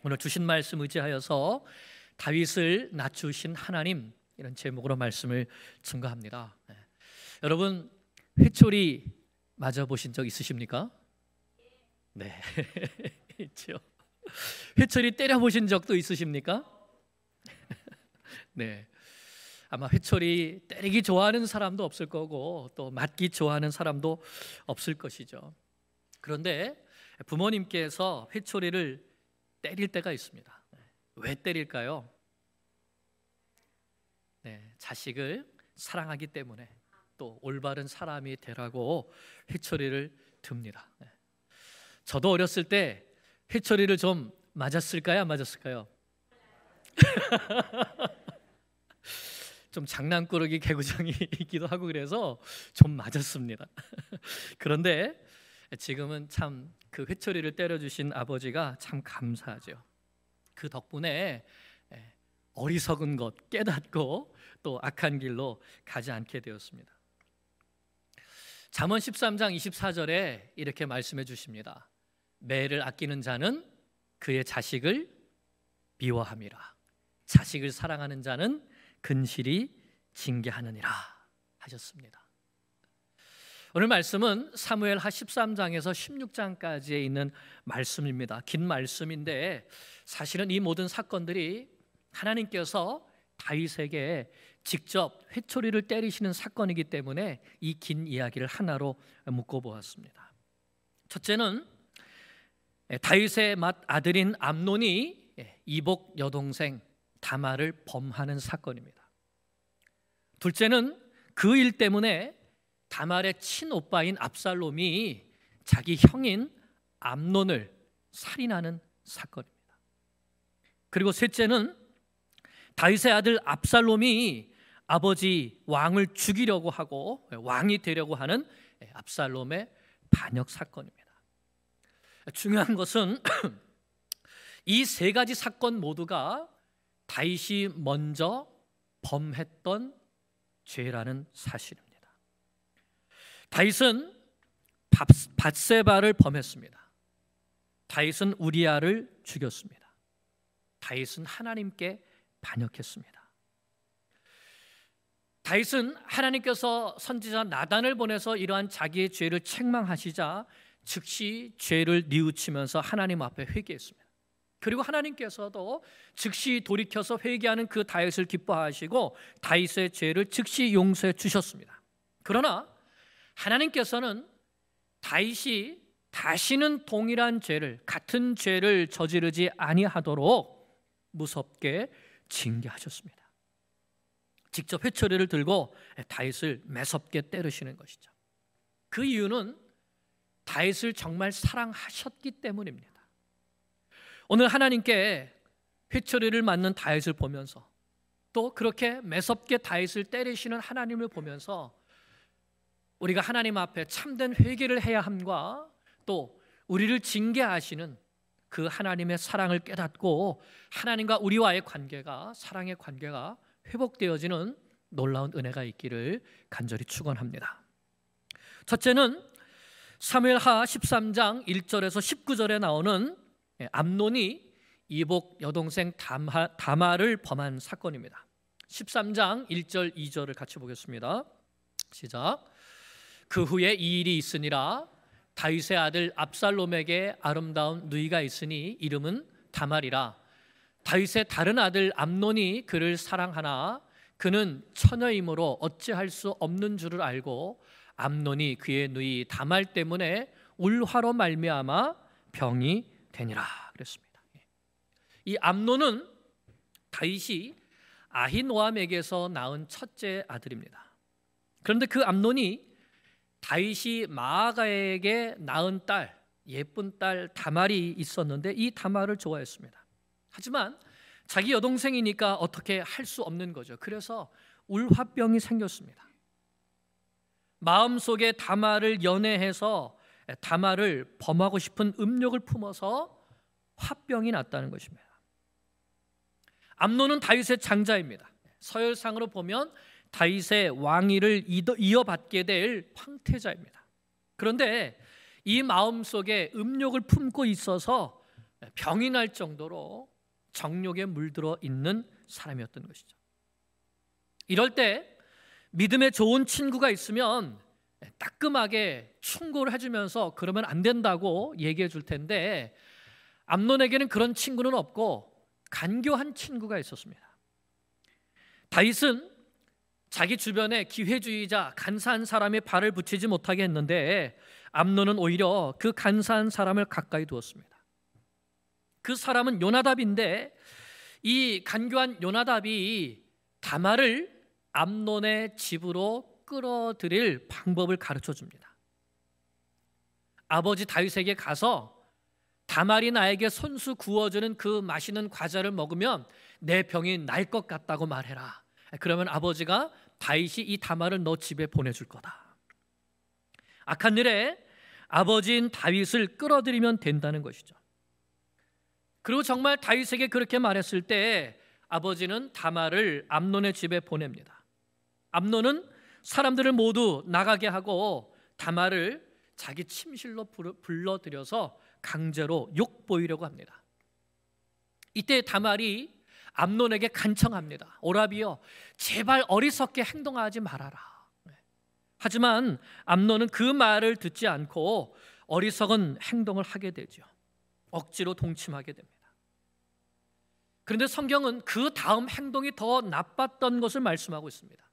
오늘 주신 말씀 의지하여서 다윗을 낮추신 하나님, 이런 제목으로 말씀을 증거합니다. 여러분, 회초리 맞아보신 적 있으십니까? 네, 있죠. 회초리 때려보신 적도 있으십니까? 네, 아마 회초리 때리기 좋아하는 사람도 없을 거고 또 맞기 좋아하는 사람도 없을 것이죠. 그런데 부모님께서 회초리를 때릴 때가 있습니다. 왜 때릴까요? 네, 자식을 사랑하기 때문에, 또 올바른 사람이 되라고 회초리를 듭니다. 저도 어렸을 때 회초리를 좀 맞았을까요? 안 맞았을까요? 좀 장난꾸러기 개구장이 있기도 하고 그래서 좀 맞았습니다. 그런데 지금은 참 그 회초리를 때려주신 아버지가 참 감사하죠. 그 덕분에 어리석은 것 깨닫고 또 악한 길로 가지 않게 되었습니다. 잠언 13장 24절에 이렇게 말씀해 주십니다. 매를 아끼는 자는 그의 자식을 미워함이라. 자식을 사랑하는 자는 근실이 징계하느니라 하셨습니다. 오늘 말씀은 사무엘하 13장에서 16장까지에 있는 말씀입니다. 긴 말씀인데 사실은 이 모든 사건들이 하나님께서 다윗에게 직접 회초리를 때리시는 사건이기 때문에 이 긴 이야기를 하나로 묶어보았습니다. 첫째는 다윗의 맏아들인 암논이 이복 여동생 다말을 범하는 사건입니다. 둘째는 그 일 때문에 다말의 친오빠인 압살롬이 자기 형인 암논을 살인하는 사건입니다. 그리고 셋째는 다윗의 아들 압살롬이 아버지 왕을 죽이려고 하고 왕이 되려고 하는 압살롬의 반역 사건입니다. 중요한 것은 이 세 가지 사건 모두가 다윗이 먼저 범했던 죄라는 사실입니다. 다윗은 밧세바를 범했습니다. 다윗은 우리아를 죽였습니다. 다윗은 하나님께 반역했습니다. 다윗은 하나님께서 선지자 나단을 보내서 이러한 자기의 죄를 책망하시자 즉시 죄를 뉘우치면서 하나님 앞에 회개했습니다. 그리고 하나님께서도 즉시 돌이켜서 회개하는 그 다윗을 기뻐하시고 다윗의 죄를 즉시 용서해 주셨습니다. 그러나 하나님께서는 다윗이 다시는 동일한 죄를, 같은 죄를 저지르지 아니하도록 무섭게 징계하셨습니다. 직접 회초리를 들고 다윗을 매섭게 때리시는 것이죠. 그 이유는 다윗을 정말 사랑하셨기 때문입니다. 오늘 하나님께 회초리를 맞는 다윗을 보면서 또 그렇게 매섭게 다윗을 때리시는 하나님을 보면서 우리가 하나님 앞에 참된 회개를 해야 함과 또 우리를 징계하시는 그 하나님의 사랑을 깨닫고 하나님과 우리와의 관계가, 사랑의 관계가 회복되어지는 놀라운 은혜가 있기를 간절히 축원합니다. 첫째는 사무엘하 13장 1절에서 19절에 나오는 암논이 이복 여동생 다말을 범한 사건입니다. 13장 1절 2절을 같이 보겠습니다. 시작. 그 후에 이 일이 있으니라. 다윗의 아들 압살롬에게 아름다운 누이가 있으니 이름은 다말이라. 다윗의 다른 아들 암논이 그를 사랑하나 그는 처녀이므로 어찌할 수 없는 줄을 알고 암논이 그의 누이 다말 때문에 울화로 말미암아 병이 되니라 그랬습니다. 이 암논은 다윗이 아히노암에게서 낳은 첫째 아들입니다. 그런데 그 암논이 다윗이 마아가에게 낳은 딸, 예쁜 딸 다말이 있었는데 이 다말을 좋아했습니다. 하지만 자기 여동생이니까 어떻게 할 수 없는 거죠. 그래서 울화병이 생겼습니다. 마음속에 다말을 연애해서 다말을 범하고 싶은 음욕을 품어서 화병이 났다는 것입니다. 암논은 다윗의 장자입니다. 서열상으로 보면 다윗의 왕위를 이어받게 될 황태자입니다. 그런데 이 마음속에 음욕을 품고 있어서 병이 날 정도로 정욕에 물들어 있는 사람이었던 것이죠. 이럴 때 믿음에 좋은 친구가 있으면 따끔하게 충고를 해주면서 그러면 안 된다고 얘기해 줄 텐데, 암논에게는 그런 친구는 없고 간교한 친구가 있었습니다. 다윗은 자기 주변에 기회주의자, 간사한 사람의 발을 붙이지 못하게 했는데, 암논은 오히려 그 간사한 사람을 가까이 두었습니다. 그 사람은 요나답인데, 이 간교한 요나답이 다말을 암논의 집으로 끌어들일 방법을 가르쳐 줍니다. 아버지 다윗에게 가서 다말이 나에게 손수 구워주는 그 맛있는 과자를 먹으면 내 병이 날 것 같다고 말해라. 그러면 아버지가 다윗이 이 다말을 너 집에 보내줄 거다. 악한 일에 아버지인 다윗을 끌어들이면 된다는 것이죠. 그리고 정말 다윗에게 그렇게 말했을 때 아버지는 다말을 암논의 집에 보냅니다. 암논은 사람들을 모두 나가게 하고 다말을 자기 침실로 불러들여서 강제로 욕보이려고 합니다. 이때 다말이 암논에게 간청합니다. 오라비여, 제발 어리석게 행동하지 말아라. 하지만 암논은 그 말을 듣지 않고 어리석은 행동을 하게 되죠. 억지로 동침하게 됩니다. 그런데 성경은 그 다음 행동이 더 나빴던 것을 말씀하고 있습니다.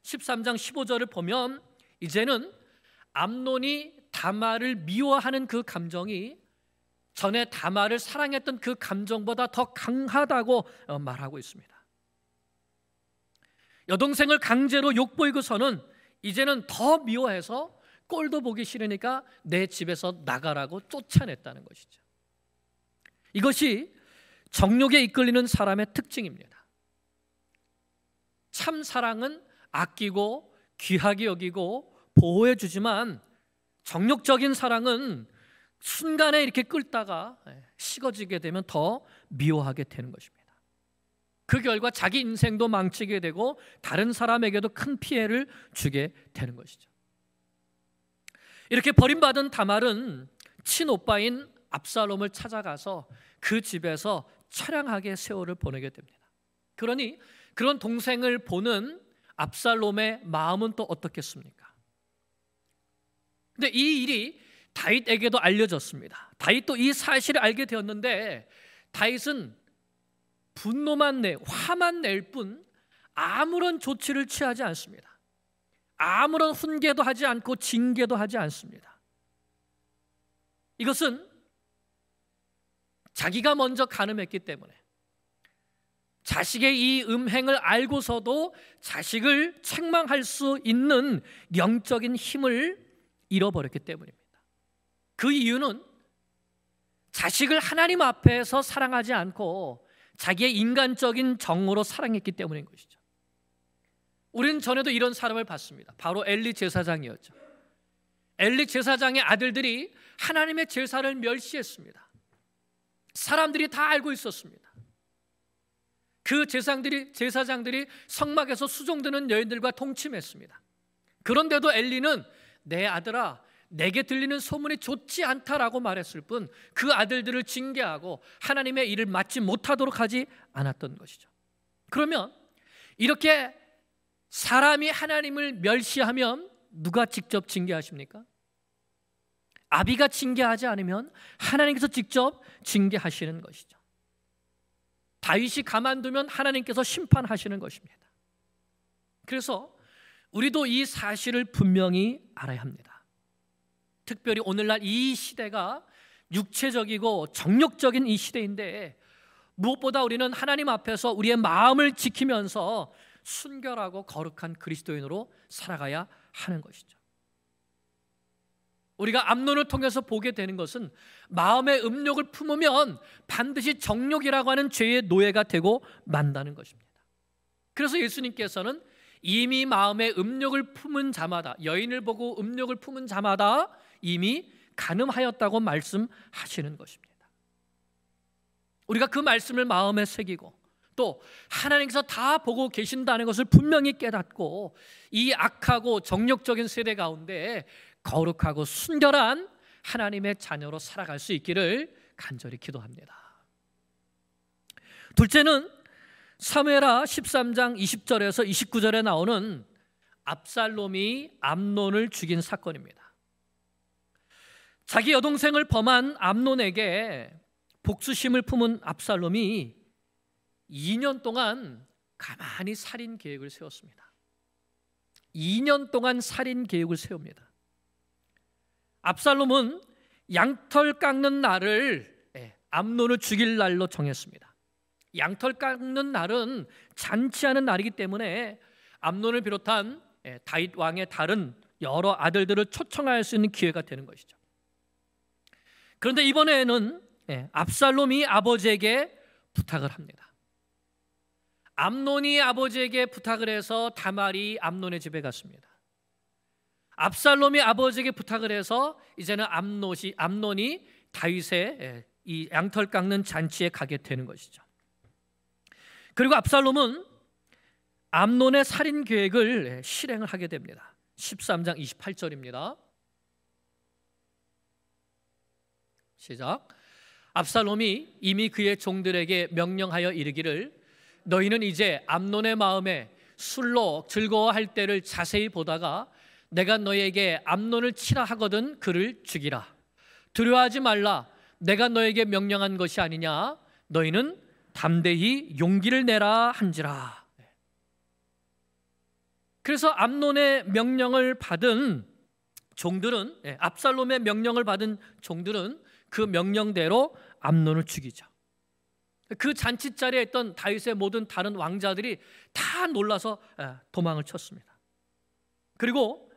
13장 15절을 보면 이제는 암논이 다말을 미워하는 그 감정이 전에 다말을 사랑했던 그 감정보다 더 강하다고 말하고 있습니다. 여동생을 강제로 욕보이고서는 이제는 더 미워해서 꼴도 보기 싫으니까 내 집에서 나가라고 쫓아냈다는 것이죠. 이것이 정욕에 이끌리는 사람의 특징입니다. 참 사랑은 아끼고 귀하게 여기고 보호해 주지만, 정욕적인 사랑은 순간에 이렇게 끌다가 식어지게 되면 더 미워하게 되는 것입니다. 그 결과 자기 인생도 망치게 되고 다른 사람에게도 큰 피해를 주게 되는 것이죠. 이렇게 버림받은 다말은 친오빠인 압살롬을 찾아가서 그 집에서 처량하게 세월을 보내게 됩니다. 그러니 그런 동생을 보는 압살롬의 마음은 또 어떻겠습니까? 근데 이 일이 다윗에게도 알려졌습니다. 다윗도 이 사실을 알게 되었는데, 다윗은 분노만 화만 낼 뿐 아무런 조치를 취하지 않습니다. 아무런 훈계도 하지 않고 징계도 하지 않습니다. 이것은 자기가 먼저 간음했기 때문에, 자식의 이 음행을 알고서도 자식을 책망할 수 있는 영적인 힘을 잃어버렸기 때문입니다. 그 이유는 자식을 하나님 앞에서 사랑하지 않고 자기의 인간적인 정으로 사랑했기 때문인 것이죠. 우리는 전에도 이런 사람을 봤습니다. 바로 엘리 제사장이었죠. 엘리 제사장의 아들들이 하나님의 제사를 멸시했습니다. 사람들이 다 알고 있었습니다. 그 제사장들이 성막에서 수종드는 여인들과 동침했습니다. 그런데도 엘리는 내 아들아, 내게 들리는 소문이 좋지 않다라고 말했을 뿐 그 아들들을 징계하고 하나님의 일을 맡지 못하도록 하지 않았던 것이죠. 그러면 이렇게 사람이 하나님을 멸시하면 누가 직접 징계하십니까? 아비가 징계하지 않으면 하나님께서 직접 징계하시는 것이죠. 다윗이 가만두면 하나님께서 심판하시는 것입니다. 그래서 우리도 이 사실을 분명히 알아야 합니다. 특별히 오늘날 이 시대가 육체적이고 정욕적인 이 시대인데, 무엇보다 우리는 하나님 앞에서 우리의 마음을 지키면서 순결하고 거룩한 그리스도인으로 살아가야 하는 것이죠. 우리가 암논을 통해서 보게 되는 것은 마음의 음욕을 품으면 반드시 정욕이라고 하는 죄의 노예가 되고 만다는 것입니다. 그래서 예수님께서는 이미 마음의 음욕을 품은 자마다, 여인을 보고 음욕을 품은 자마다 이미 간음하였다고 말씀하시는 것입니다. 우리가 그 말씀을 마음에 새기고 또 하나님께서 다 보고 계신다는 것을 분명히 깨닫고 이 악하고 정욕적인 세대 가운데 거룩하고 순결한 하나님의 자녀로 살아갈 수 있기를 간절히 기도합니다. 둘째는 사무엘하 13장 20절에서 29절에 나오는 압살롬이 암논을 죽인 사건입니다. 자기 여동생을 범한 암논에게 복수심을 품은 압살롬이 2년 동안 가만히 살인 계획을 세웠습니다. 2년 동안 살인 계획을 세웁니다. 압살롬은 양털 깎는 날을 암논을 죽일 날로 정했습니다. 양털 깎는 날은 잔치하는 날이기 때문에 암논을 비롯한 다윗 왕의 다른 여러 아들들을 초청할 수 있는 기회가 되는 것이죠. 그런데 이번에는 압살롬이 아버지에게 부탁을 합니다. 암논이 아버지에게 부탁을 해서 다말이 암논의 집에 갔습니다. 압살롬이 아버지에게 부탁을 해서 이제는 암논이 다윗의 이 양털 깎는 잔치에 가게 되는 것이죠. 그리고 압살롬은 암논의 살인 계획을 실행을 하게 됩니다. 13장 28절입니다. 시작. 압살롬이 이미 그의 종들에게 명령하여 이르기를 너희는 이제 암논의 마음에 술로 즐거워할 때를 자세히 보다가 내가 너희에게 암논을 치라 하거든 그를 죽이라. 두려워하지 말라. 내가 너에게 명령한 것이 아니냐. 너희는 담대히 용기를 내라 한지라. 그래서 암논의 명령을 받은 종들은 압살롬의 명령을 받은 종들은 그 명령대로 암논을 죽이죠. 그 잔치 자리에 있던 다윗의 모든 다른 왕자들이 다 놀라서 도망을 쳤습니다. 그리고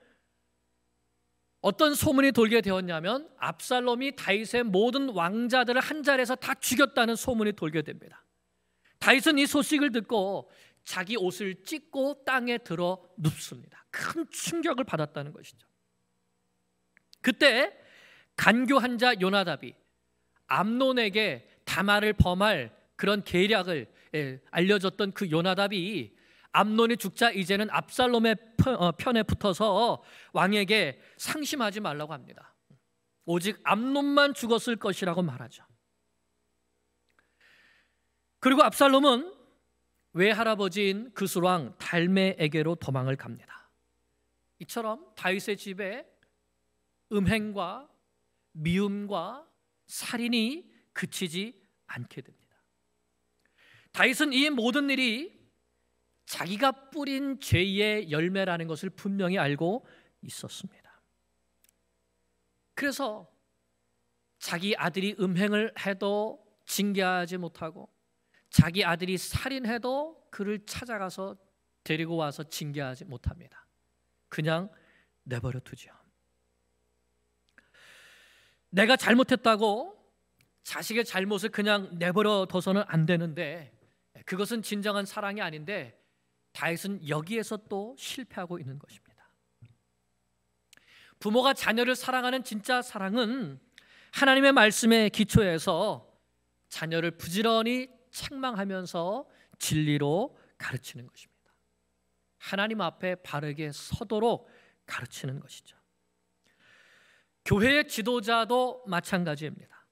어떤 소문이 돌게 되었냐면 압살롬이 다윗의 모든 왕자들을 한 자리에서 다 죽였다는 소문이 돌게 됩니다. 다윗은 이 소식을 듣고 자기 옷을 찢고 땅에 들어 눕습니다. 큰 충격을 받았다는 것이죠. 그때 간교한 자 요나답이 암논에게 다말을 범할 그런 계략을 알려줬던 그 요나답이 암논이 죽자 이제는 압살롬의 편에 붙어서 왕에게 상심하지 말라고 합니다. 오직 암논만 죽었을 것이라고 말하죠. 그리고 압살롬은 외할아버지인 그술왕 달메에게로 도망을 갑니다. 이처럼 다윗의 집에 음행과 미움과 살인이 그치지 않게 됩니다. 다윗은 이 모든 일이 자기가 뿌린 죄의 열매라는 것을 분명히 알고 있었습니다. 그래서 자기 아들이 음행을 해도 징계하지 못하고 자기 아들이 살인해도 그를 찾아가서 데리고 와서 징계하지 못합니다. 그냥 내버려 두죠. 내가 잘못했다고 자식의 잘못을 그냥 내버려 둬서는 안 되는데 그것은 진정한 사랑이 아닌데 다윗은 여기에서 또 실패하고 있는 것입니다. 부모가 자녀를 사랑하는 진짜 사랑은 하나님의 말씀에 기초해서 자녀를 부지런히 책망하면서 진리로 가르치는 것입니다. 하나님 앞에 바르게 서도록 가르치는 것이죠. 교회의 지도자도 마찬가지입니다.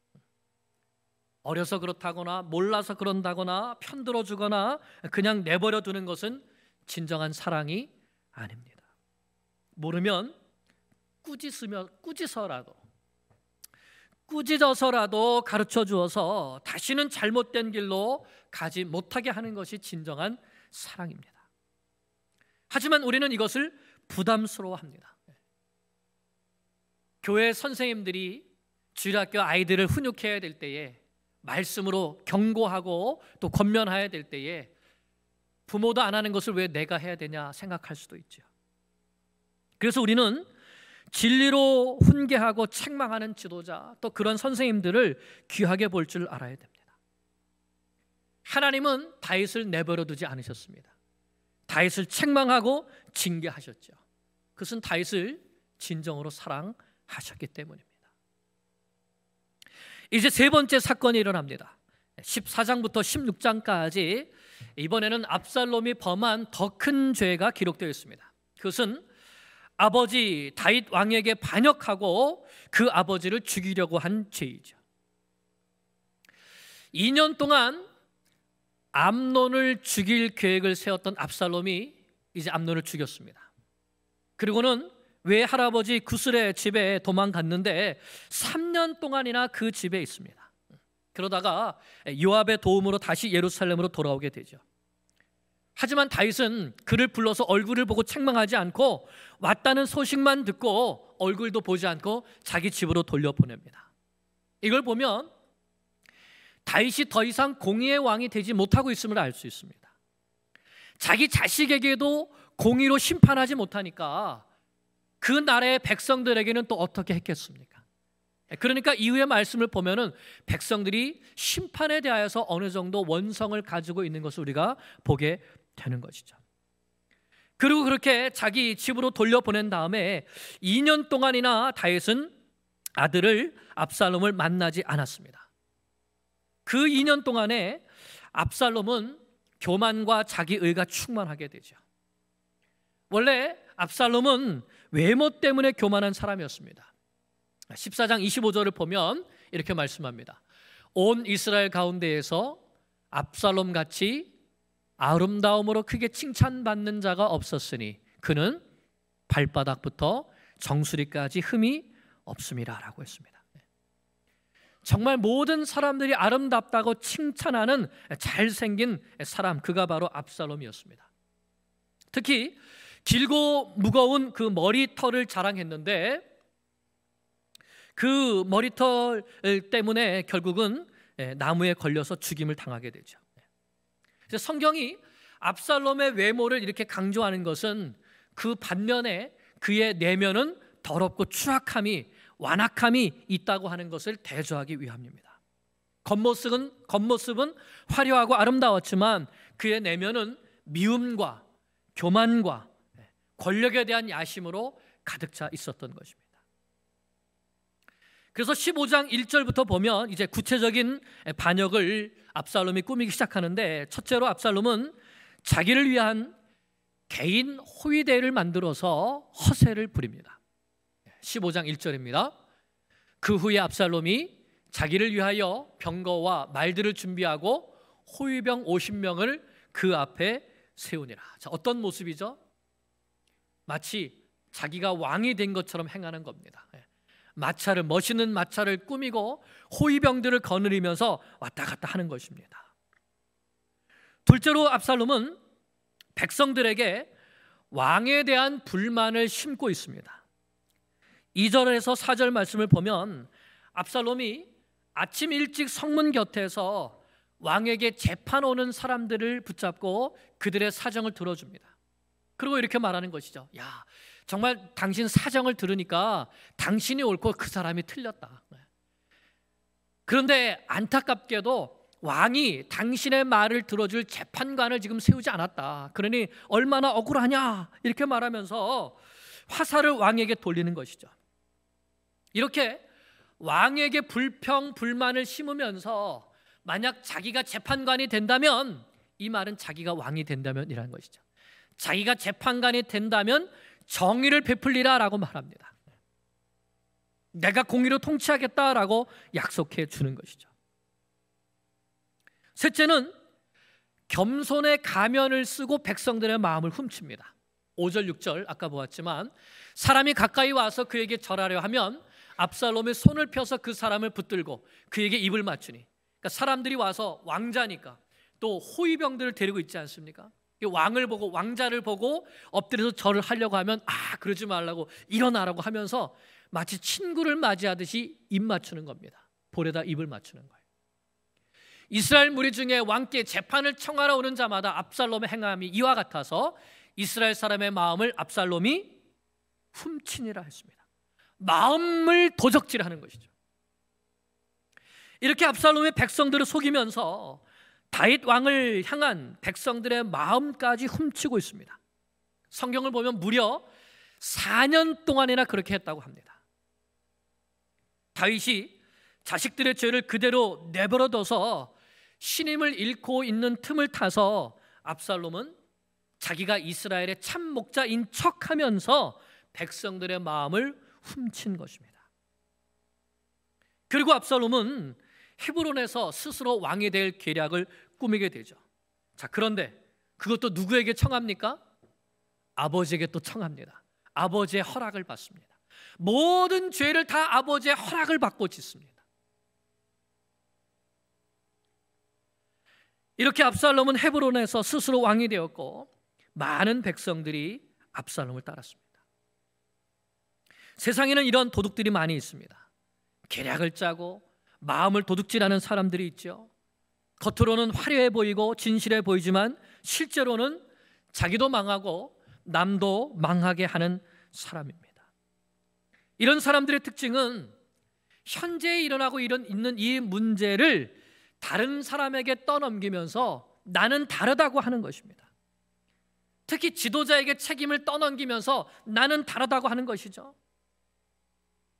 어려서 그렇다거나 몰라서 그런다거나 편들어주거나 그냥 내버려 두는 것은 진정한 사랑이 아닙니다. 모르면 꾸짖어서라도 가르쳐 주어서 다시는 잘못된 길로 가지 못하게 하는 것이 진정한 사랑입니다. 하지만 우리는 이것을 부담스러워합니다. 교회 선생님들이 주일학교 아이들을 훈육해야 될 때에 말씀으로 경고하고 또 권면해야 될 때에 부모도 안 하는 것을 왜 내가 해야 되냐 생각할 수도 있죠. 그래서 우리는 진리로 훈계하고 책망하는 지도자 또 그런 선생님들을 귀하게 볼 줄 알아야 됩니다. 하나님은 다윗을 내버려 두지 않으셨습니다. 다윗을 책망하고 징계하셨죠. 그것은 다윗을 진정으로 사랑하셨기 때문입니다. 이제 세 번째 사건이 일어납니다. 14장부터 16장까지 이번에는 압살롬이 범한 더 큰 죄가 기록되어 있습니다. 그것은 아버지 다윗 왕에게 반역하고 그 아버지를 죽이려고 한 죄이죠. 2년 동안 암논을 죽일 계획을 세웠던 압살롬이 이제 암논을 죽였습니다. 그리고는 외할아버지 구슬의 집에 도망갔는데 3년 동안이나 그 집에 있습니다. 그러다가 요압의 도움으로 다시 예루살렘으로 돌아오게 되죠. 하지만 다윗은 그를 불러서 얼굴을 보고 책망하지 않고 왔다는 소식만 듣고 얼굴도 보지 않고 자기 집으로 돌려보냅니다. 이걸 보면 다윗이 더 이상 공의의 왕이 되지 못하고 있음을 알 수 있습니다. 자기 자식에게도 공의로 심판하지 못하니까 그 나라의 백성들에게는 또 어떻게 했겠습니까? 그러니까 이후의 말씀을 보면은 백성들이 심판에 대하여서 어느 정도 원성을 가지고 있는 것을 우리가 보게 되는 것이죠. 그리고 그렇게 자기 집으로 돌려보낸 다음에 2년 동안이나 다윗은 아들을 압살롬을 만나지 않았습니다. 그 2년 동안에 압살롬은 교만과 자기의가 충만하게 되죠. 원래 압살롬은 외모 때문에 교만한 사람이었습니다. 14장 25절을 보면 이렇게 말씀합니다. 온 이스라엘 가운데에서 압살롬 같이 아름다움으로 크게 칭찬받는 자가 없었으니 그는 발바닥부터 정수리까지 흠이 없음이라 라고 했습니다. 정말 모든 사람들이 아름답다고 칭찬하는 잘생긴 사람, 그가 바로 압살롬이었습니다. 특히 길고 무거운 그 머리털을 자랑했는데 그 머리털 때문에 결국은 나무에 걸려서 죽임을 당하게 되죠. 성경이 압살롬의 외모를 이렇게 강조하는 것은 그 반면에 그의 내면은 더럽고 추악함이, 완악함이 있다고 하는 것을 대조하기 위함입니다. 겉모습은 화려하고 아름다웠지만 그의 내면은 미움과 교만과 권력에 대한 야심으로 가득 차 있었던 것입니다. 그래서 15장 1절부터 보면 이제 구체적인 반역을 압살롬이 꾸미기 시작하는데, 첫째로 압살롬은 자기를 위한 개인 호위대를 만들어서 허세를 부립니다. 15장 1절입니다. 그 후에 압살롬이 자기를 위하여 병거와 말들을 준비하고 호위병 50명을 그 앞에 세우니라. 자, 어떤 모습이죠? 마치 자기가 왕이 된 것처럼 행하는 겁니다. 마차를, 멋있는 마차를 꾸미고 호위병들을 거느리면서 왔다 갔다 하는 것입니다. 둘째로 압살롬은 백성들에게 왕에 대한 불만을 심고 있습니다. 2절에서 4절 말씀을 보면 압살롬이 아침 일찍 성문 곁에서 왕에게 재판 오는 사람들을 붙잡고 그들의 사정을 들어줍니다. 그리고 이렇게 말하는 것이죠. 야, 정말 당신 사정을 들으니까 당신이 옳고 그 사람이 틀렸다. 그런데 안타깝게도 왕이 당신의 말을 들어줄 재판관을 지금 세우지 않았다. 그러니 얼마나 억울하냐, 이렇게 말하면서 화살을 왕에게 돌리는 것이죠. 이렇게 왕에게 불평, 불만을 심으면서 만약 자기가 재판관이 된다면, 이 말은 자기가 왕이 된다면이라는 것이죠. 자기가 재판관이 된다면 정의를 베풀리라 라고 말합니다. 내가 공의로 통치하겠다라고 약속해 주는 것이죠. 셋째는 겸손의 가면을 쓰고 백성들의 마음을 훔칩니다. 5절 6절 아까 보았지만, 사람이 가까이 와서 그에게 절하려 하면 압살롬의 손을 펴서 그 사람을 붙들고 그에게 입을 맞추니, 그러니까 사람들이 와서 왕자니까 또 호위병들을 데리고 있지 않습니까? 왕을 보고, 왕자를 보고 엎드려서 절을 하려고 하면 그러지 말라고, 일어나라고 하면서 마치 친구를 맞이하듯이 입 맞추는 겁니다. 볼에다 입을 맞추는 거예요. 이스라엘 무리 중에 왕께 재판을 청하러 오는 자마다 압살롬의 행함이 이와 같아서 이스라엘 사람의 마음을 압살롬이 훔치니라 했습니다. 마음을 도적질하는 것이죠. 이렇게 압살롬의 백성들을 속이면서 다윗 왕을 향한 백성들의 마음까지 훔치고 있습니다. 성경을 보면 무려 4년 동안이나 그렇게 했다고 합니다. 다윗이 자식들의 죄를 그대로 내버려둬서 신임을 잃고 있는 틈을 타서 압살롬은 자기가 이스라엘의 참 목자인 척하면서 백성들의 마음을 훔친 것입니다. 그리고 압살롬은 헤브론에서 스스로 왕이 될 계략을 꾸미게 되죠. 자, 그런데 그것도 누구에게 청합니까? 아버지에게 또 청합니다. 아버지의 허락을 받습니다. 모든 죄를 다 아버지의 허락을 받고 짓습니다. 이렇게 압살롬은 헤브론에서 스스로 왕이 되었고 많은 백성들이 압살롬을 따랐습니다. 세상에는 이런 도둑들이 많이 있습니다. 계략을 짜고 마음을 도둑질하는 사람들이 있죠. 겉으로는 화려해 보이고 진실해 보이지만 실제로는 자기도 망하고 남도 망하게 하는 사람입니다. 이런 사람들의 특징은 현재 일어나고 있는 이 문제를 다른 사람에게 떠넘기면서 나는 다르다고 하는 것입니다. 특히 지도자에게 책임을 떠넘기면서 나는 다르다고 하는 것이죠.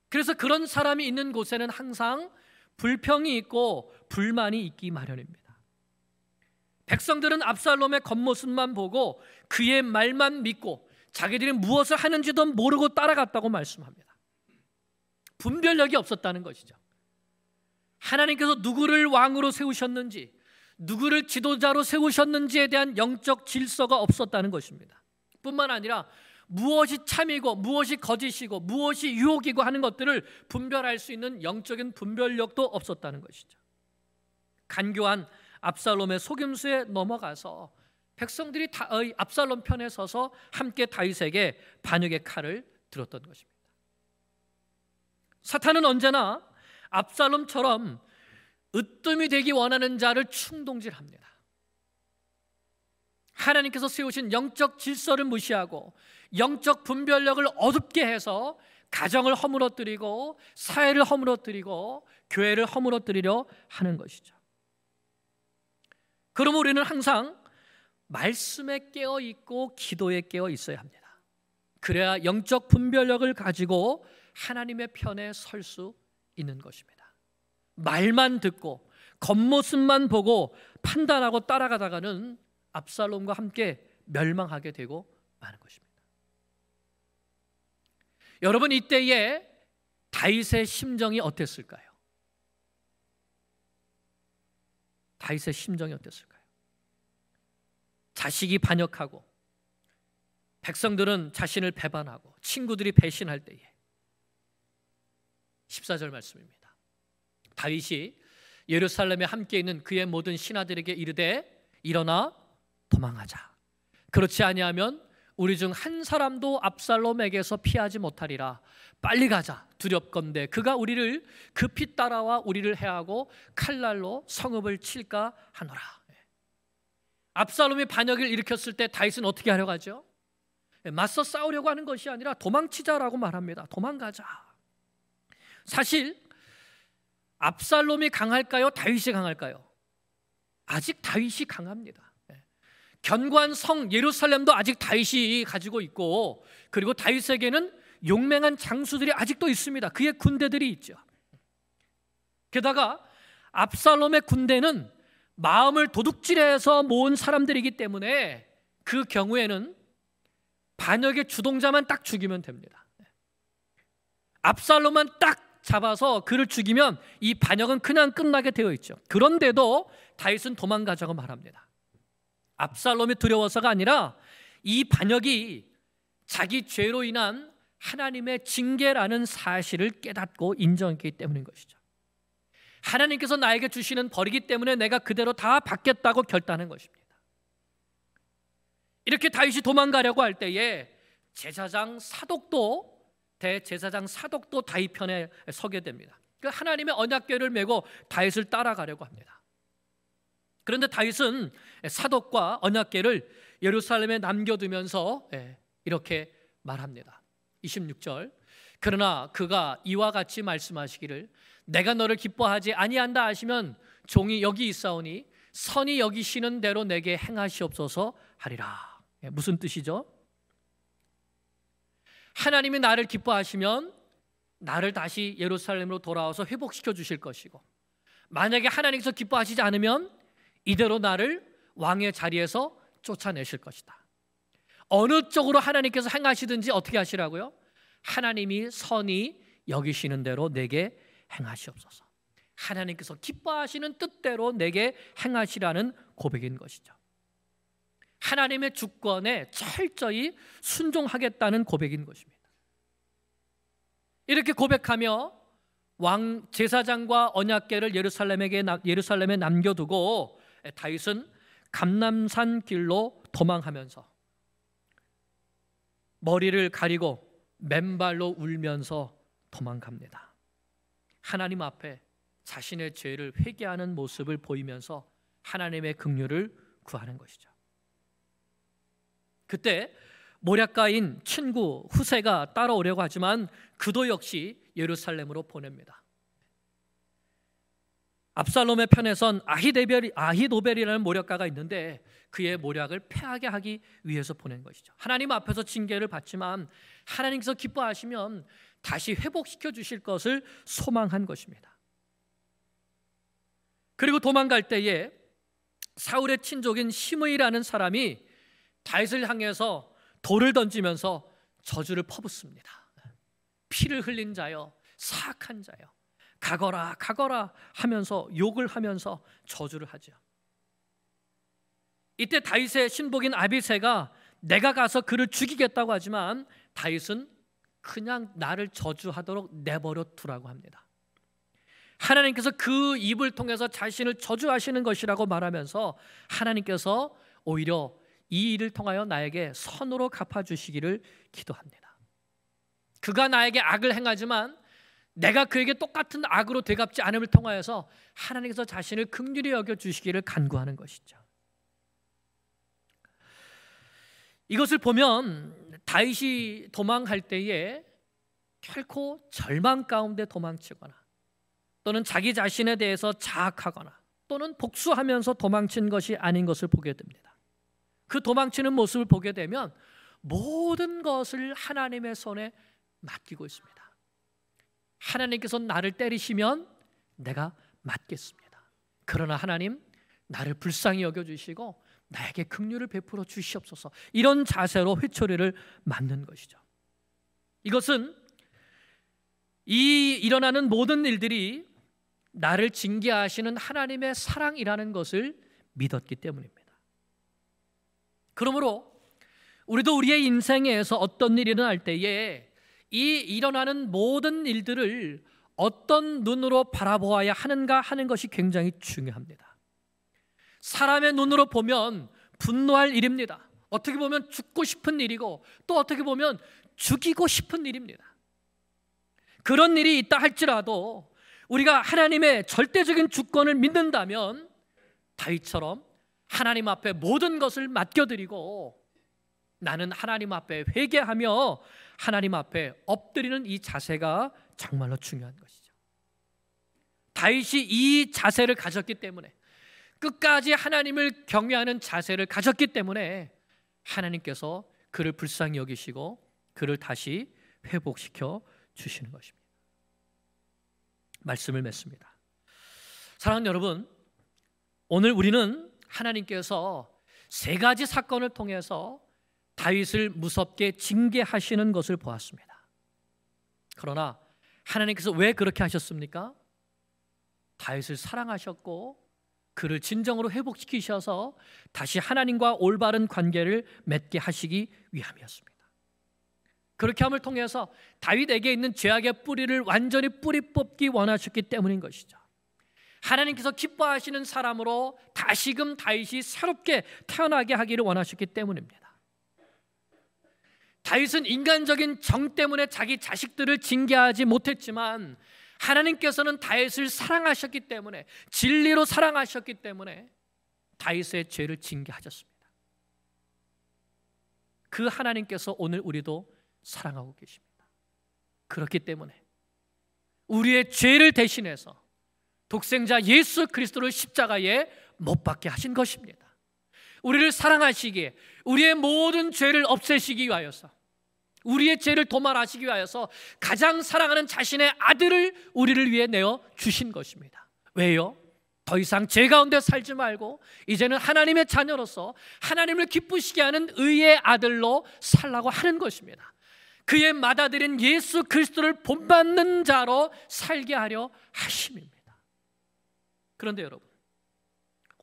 그래서 그런 사람이 있는 곳에는 항상 불평이 있고 불만이 있기 마련입니다. 백성들은 압살롬의 겉모습만 보고 그의 말만 믿고 자기들이 무엇을 하는지도 모르고 따라갔다고 말씀합니다. 분별력이 없었다는 것이죠. 하나님께서 누구를 왕으로 세우셨는지, 누구를 지도자로 세우셨는지에 대한 영적 질서가 없었다는 것입니다. 뿐만 아니라 무엇이 참이고 무엇이 거짓이고 무엇이 유혹이고 하는 것들을 분별할 수 있는 영적인 분별력도 없었다는 것이죠. 간교한 압살롬의 속임수에 넘어가서 백성들이 압살롬 편에 서서 함께 다윗에게 반역의 칼을 들었던 것입니다. 사탄은 언제나 압살롬처럼 으뜸이 되기 원하는 자를 충동질합니다. 하나님께서 세우신 영적 질서를 무시하고 영적 분별력을 어둡게 해서 가정을 허물어뜨리고 사회를 허물어뜨리고 교회를 허물어뜨리려 하는 것이죠. 그럼 우리는 항상 말씀에 깨어 있고 기도에 깨어 있어야 합니다. 그래야 영적 분별력을 가지고 하나님의 편에 설 수 있는 것입니다. 말만 듣고 겉모습만 보고 판단하고 따라가다가는 압살롬과 함께 멸망하게 되고 마는 것입니다. 여러분, 이때에 다윗의 심정이 어땠을까요? 다윗의 심정이 어땠을까요? 자식이 반역하고 백성들은 자신을 배반하고 친구들이 배신할 때에 14절 말씀입니다. 다윗이 예루살렘에 함께 있는 그의 모든 신하들에게 이르되 일어나 도망하자. 그렇지 아니하면 우리 중 한 사람도 압살롬에게서 피하지 못하리라. 빨리 가자. 두렵건대 그가 우리를 급히 따라와 우리를 해하고 칼날로 성읍을 칠까 하노라. 압살롬이 반역을 일으켰을 때 다윗은 어떻게 하려고 하죠? 맞서 싸우려고 하는 것이 아니라 도망치자라고 말합니다. 도망가자. 사실 압살롬이 강할까요? 다윗이 강할까요? 아직 다윗이 강합니다. 견고한 성 예루살렘도 아직 다윗이 가지고 있고, 그리고 다윗에게는 용맹한 장수들이 아직도 있습니다. 그의 군대들이 있죠. 게다가 압살롬의 군대는 마음을 도둑질해서 모은 사람들이기 때문에 그 경우에는 반역의 주동자만 딱 죽이면 됩니다. 압살롬만 딱 잡아서 그를 죽이면 이 반역은 그냥 끝나게 되어 있죠. 그런데도 다윗은 도망가자고 말합니다. 압살롬이 두려워서가 아니라 이 반역이 자기 죄로 인한 하나님의 징계라는 사실을 깨닫고 인정했기 때문인 것이죠. 하나님께서 나에게 주시는 벌이기 때문에 내가 그대로 다 받겠다고 결단한 것입니다. 이렇게 다윗이 도망가려고 할 때에 대제사장 사독도 다윗 편에 서게 됩니다. 그 하나님의 언약궤를 메고 다윗을 따라가려고 합니다. 그런데 다윗은 사독과 언약궤를 예루살렘에 남겨두면서 이렇게 말합니다. 26절 그러나 그가 이와 같이 말씀하시기를 내가 너를 기뻐하지 아니한다 하시면 종이 여기 있사오니 선이 여기시는 대로 내게 행하시옵소서 하리라. 무슨 뜻이죠? 하나님이 나를 기뻐하시면 나를 다시 예루살렘으로 돌아와서 회복시켜 주실 것이고, 만약에 하나님께서 기뻐하시지 않으면 이대로 나를 왕의 자리에서 쫓아내실 것이다. 어느 쪽으로 하나님께서 행하시든지 어떻게 하시라고요? 하나님이 선히 여기시는 대로 내게 행하시옵소서. 하나님께서 기뻐하시는 뜻대로 내게 행하시라는 고백인 것이죠. 하나님의 주권에 철저히 순종하겠다는 고백인 것입니다. 이렇게 고백하며 왕 제사장과 언약궤를 예루살렘에 남겨두고 다윗은 감람산 길로 도망하면서 머리를 가리고 맨발로 울면서 도망갑니다. 하나님 앞에 자신의 죄를 회개하는 모습을 보이면서 하나님의 긍휼을 구하는 것이죠. 그때 모략가인 친구 후세가 따라오려고 하지만 그도 역시 예루살렘으로 보냅니다. 압살롬의 편에선 아히도벨이라는 모략가가 있는데 그의 모략을 패하게 하기 위해서 보낸 것이죠. 하나님 앞에서 징계를 받지만 하나님께서 기뻐하시면 다시 회복시켜 주실 것을 소망한 것입니다. 그리고 도망갈 때에 사울의 친족인 시므이라는 사람이 다윗을 향해서 돌을 던지면서 저주를 퍼붓습니다. 피를 흘린 자여, 사악한 자여, 가거라 가거라 하면서 욕을 하면서 저주를 하죠. 이때 다윗의 신복인 아비새가 내가 가서 그를 죽이겠다고 하지만 다윗은 그냥 나를 저주하도록 내버려 두라고 합니다. 하나님께서 그 입을 통해서 자신을 저주하시는 것이라고 말하면서 하나님께서 오히려 이 일을 통하여 나에게 선으로 갚아주시기를 기도합니다. 그가 나에게 악을 행하지만 내가 그에게 똑같은 악으로 되갚지 않음을 통하여서 하나님께서 자신을 긍휼히 여겨주시기를 간구하는 것이죠. 이것을 보면 다윗이 도망할 때에 결코 절망 가운데 도망치거나 또는 자기 자신에 대해서 자학하거나 또는 복수하면서 도망친 것이 아닌 것을 보게 됩니다. 그 도망치는 모습을 보게 되면 모든 것을 하나님의 손에 맡기고 있습니다. 하나님께서 나를 때리시면 내가 맞겠습니다. 그러나 하나님 나를 불쌍히 여겨주시고 나에게 긍휼을 베풀어 주시옵소서. 이런 자세로 회초리를 맞는 것이죠. 이것은 이 일어나는 모든 일들이 나를 징계하시는 하나님의 사랑이라는 것을 믿었기 때문입니다. 그러므로 우리도 우리의 인생에서 어떤 일이 일어날 때에 이 일어나는 모든 일들을 어떤 눈으로 바라보아야 하는가 하는 것이 굉장히 중요합니다. 사람의 눈으로 보면 분노할 일입니다. 어떻게 보면 죽고 싶은 일이고 또 어떻게 보면 죽이고 싶은 일입니다. 그런 일이 있다 할지라도 우리가 하나님의 절대적인 주권을 믿는다면 다윗처럼 하나님 앞에 모든 것을 맡겨드리고 나는 하나님 앞에 회개하며 하나님 앞에 엎드리는 이 자세가 정말로 중요한 것이죠. 다윗이 이 자세를 가졌기 때문에 끝까지 하나님을 경외하는 자세를 가졌기 때문에 하나님께서 그를 불쌍히 여기시고 그를 다시 회복시켜 주시는 것입니다. 말씀을 맺습니다. 사랑하는 여러분, 오늘 우리는 하나님께서 세 가지 사건을 통해서 다윗을 무섭게 징계하시는 것을 보았습니다. 그러나 하나님께서 왜 그렇게 하셨습니까? 다윗을 사랑하셨고 그를 진정으로 회복시키셔서 다시 하나님과 올바른 관계를 맺게 하시기 위함이었습니다. 그렇게 함을 통해서 다윗에게 있는 죄악의 뿌리를 완전히 뿌리 뽑기 원하셨기 때문인 것이죠. 하나님께서 기뻐하시는 사람으로 다시금 다윗이 새롭게 태어나게 하기를 원하셨기 때문입니다. 다윗은 인간적인 정 때문에 자기 자식들을 징계하지 못했지만 하나님께서는 다윗을 사랑하셨기 때문에 진리로 사랑하셨기 때문에 다윗의 죄를 징계하셨습니다. 그 하나님께서 오늘 우리도 사랑하고 계십니다. 그렇기 때문에 우리의 죄를 대신해서 독생자 예수 그리스도를 십자가에 못 박게 하신 것입니다. 우리를 사랑하시기에 우리의 모든 죄를 없애시기 위하여서 우리의 죄를 도말하시기 위하여서 가장 사랑하는 자신의 아들을 우리를 위해 내어 주신 것입니다. 왜요? 더 이상 죄 가운데 살지 말고 이제는 하나님의 자녀로서 하나님을 기쁘시게 하는 의의 아들로 살라고 하는 것입니다. 그의 맏아들인 예수 그리스도를 본받는 자로 살게 하려 하심입니다. 그런데 여러분,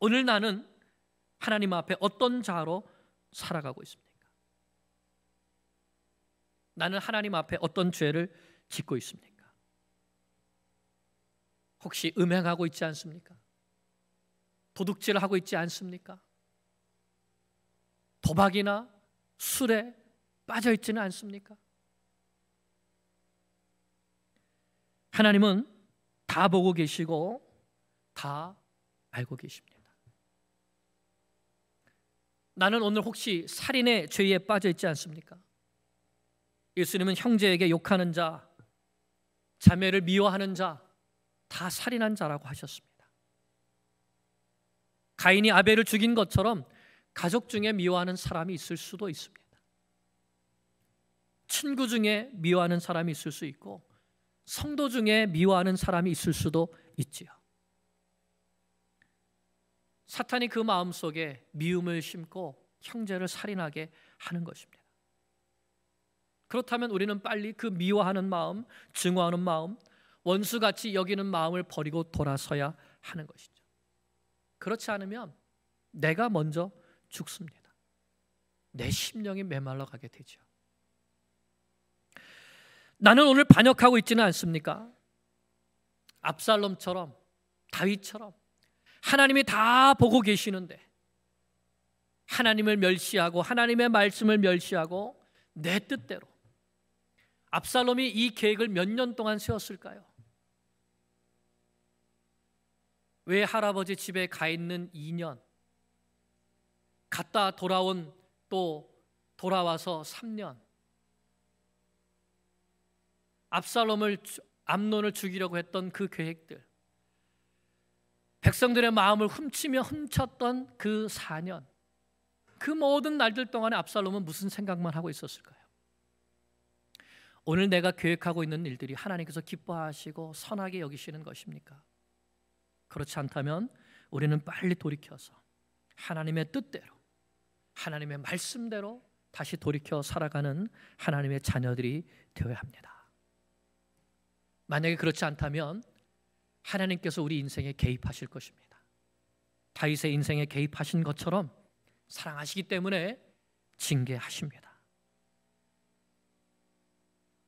오늘 나는 하나님 앞에 어떤 자로 살아가고 있습니까? 나는 하나님 앞에 어떤 죄를 짓고 있습니까? 혹시 음행하고 있지 않습니까? 도둑질을 하고 있지 않습니까? 도박이나 술에 빠져 있지는 않습니까? 하나님은 다 보고 계시고 다 알고 계십니다. 나는 오늘 혹시 살인의 죄에 빠져 있지 않습니까? 예수님은 형제에게 욕하는 자, 자매를 미워하는 자, 다 살인한 자라고 하셨습니다. 가인이 아벨을 죽인 것처럼 가족 중에 미워하는 사람이 있을 수도 있습니다. 친구 중에 미워하는 사람이 있을 수 있고 성도 중에 미워하는 사람이 있을 수도 있지요. 사탄이 그 마음속에 미움을 심고 형제를 살인하게 하는 것입니다. 그렇다면 우리는 빨리 그 미워하는 마음, 증오하는 마음, 원수같이 여기는 마음을 버리고 돌아서야 하는 것이죠. 그렇지 않으면 내가 먼저 죽습니다. 내 심령이 메말라 가게 되죠. 나는 오늘 반역하고 있지는 않습니까? 압살롬처럼, 다윗처럼 하나님이 다 보고 계시는데 하나님을 멸시하고 하나님의 말씀을 멸시하고 내 뜻대로, 압살롬이 이 계획을 몇 년 동안 세웠을까요? 왜 할아버지 집에 가 있는 2년, 갔다 돌아온 또 돌아와서 3년, 암논을 죽이려고 했던 그 계획들, 백성들의 마음을 훔치며 훔쳤던 그 4년, 그 모든 날들 동안에 압살롬은 무슨 생각만 하고 있었을까요? 오늘 내가 계획하고 있는 일들이 하나님께서 기뻐하시고 선하게 여기시는 것입니까? 그렇지 않다면 우리는 빨리 돌이켜서 하나님의 뜻대로, 하나님의 말씀대로 다시 돌이켜 살아가는 하나님의 자녀들이 되어야 합니다. 만약에 그렇지 않다면 하나님께서 우리 인생에 개입하실 것입니다. 다윗의 인생에 개입하신 것처럼 사랑하시기 때문에 징계하십니다.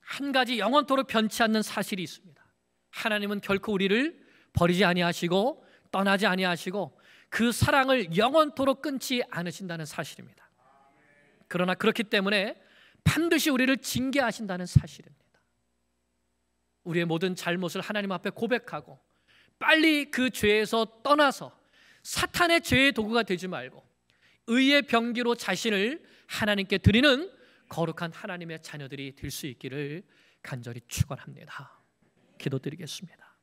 한 가지 영원토록 변치 않는 사실이 있습니다. 하나님은 결코 우리를 버리지 아니하시고 떠나지 아니하시고 그 사랑을 영원토록 끊지 않으신다는 사실입니다. 그러나 그렇기 때문에 반드시 우리를 징계하신다는 사실입니다. 우리의 모든 잘못을 하나님 앞에 고백하고 빨리 그 죄에서 떠나서 사탄의 죄의 도구가 되지 말고 의의 병기로 자신을 하나님께 드리는 거룩한 하나님의 자녀들이 될 수 있기를 간절히 축원합니다. 기도드리겠습니다.